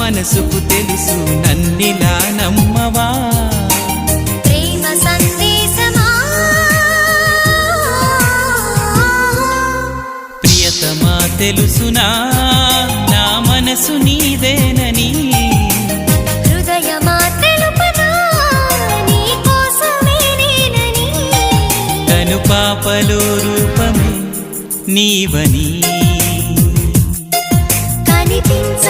మనసుకు తెలుసు నన్నిలా నమ్మవా ప్రేమ సందేశమా ప్రియతమా తెలుసునా నా మనసు నీదేనని హృదయమా తెలుపనా నీ కోసమే నేనని కను పాపలో రూపమే నీవని కనిపించ